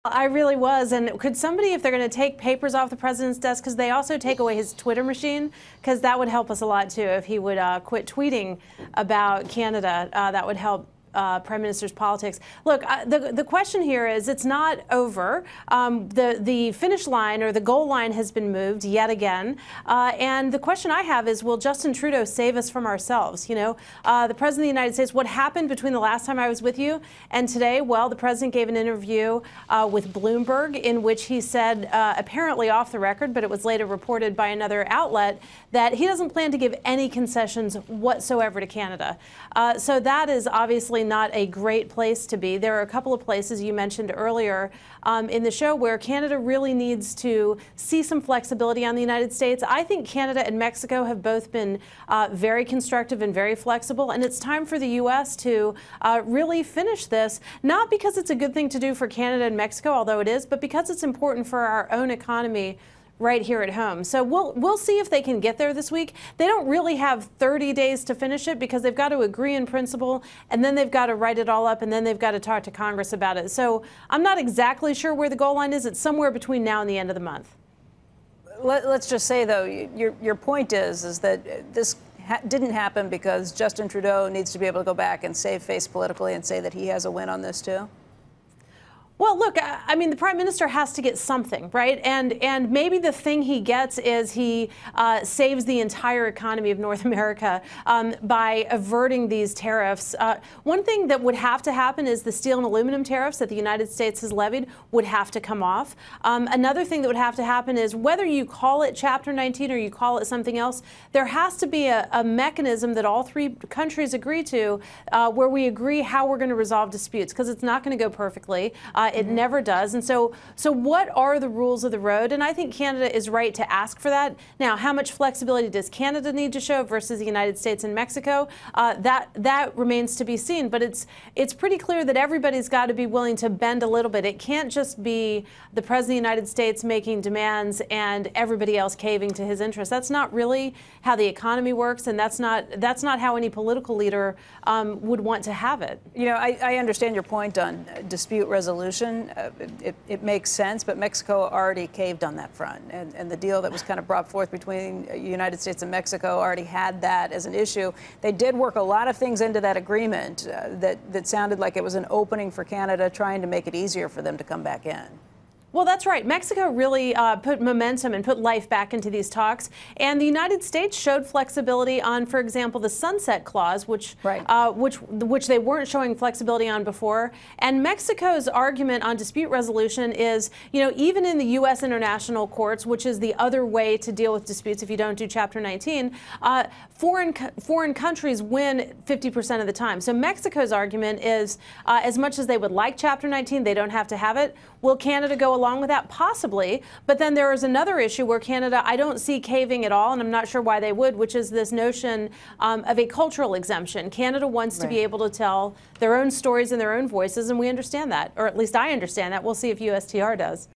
I really was. And could somebody, if they're going to take papers off the president's desk, because they also take away his Twitter machine, because that would help us a lot, too, if he would quit tweeting about Canada. That would help Prime Minister's politics. Look, the question here is, it's not over. The finish line or the goal line has been moved yet again. And the question I have is, will Justin Trudeau save us from ourselves? You know, the President of the United States, what happened between the last time I was with you and today? Well, the President gave an interview with Bloomberg in which he said, apparently off the record, but it was later reported by another outlet, that he doesn't plan to give any concessions whatsoever to Canada. So that is obviously not a great place to be. There are a couple of places you mentioned earlier in the show where Canada really needs to see some flexibility on the United States. I think Canada and Mexico have both been very constructive and very flexible, and it's time for the U.S. to really finish this, not because it's a good thing to do for Canada and Mexico, although it is, but because it's important for our own economy right here at home. So we'll see if they can get there this week. They don't really have 30 days to finish it because they've got to agree in principle, and then they've got to write it all up, and then they've got to talk to Congress about it. So I'm not exactly sure where the goal line is. It's somewhere between now and the end of the month. Let's just say, though, your point is that this didn't happen because Justin Trudeau needs to be able to go back and save face politically and say that he has a win on this, too? Well, look, I mean, the Prime Minister has to get something, right? And maybe the thing he gets is he saves the entire economy of North America by averting these tariffs. One thing that would have to happen is the steel and aluminum tariffs that the United States has levied would have to come off. Another thing that would have to happen is, whether you call it Chapter 19 or you call it something else, there has to be a mechanism that all three countries agree to where we agree how we're going to resolve disputes, because it's not going to go perfectly. It never does. And so what are the rules of the road? And I think Canada is right to ask for that. Now, how much flexibility does Canada need to show versus the United States and Mexico? That remains to be seen. But it's pretty clear that everybody's got to be willing to bend a little bit. It can't just be the President of the United States making demands and everybody else caving to his interests. That's not really how the economy works, and that's not how any political leader would want to have it. You know, I understand your point on dispute resolution. It makes sense, but Mexico already caved on that front. And the deal that was kind of brought forth between the United States and Mexico already had that as an issue. They did work a lot of things into that agreement that sounded like it was an opening for Canada, trying to make it easier for them to come back in. Well, that's right. Mexico really put momentum and put life back into these talks. And the United States showed flexibility on, for example, the sunset clause, which they weren't showing flexibility on before. And Mexico's argument on dispute resolution is, you know, even in the U.S. international courts, which is the other way to deal with disputes if you don't do Chapter 19, foreign countries win 50% of the time. So Mexico's argument is, as much as they would like Chapter 19, they don't have to have it. Will Canada go along with that? Possibly. But then there is another issue where Canada, I don't see caving at all, and I'm not sure why they would, which is this notion of a cultural exemption. Canada wants to be able to tell their own stories in their own voices, and we understand that, or at least I understand that. We'll see if USTR does.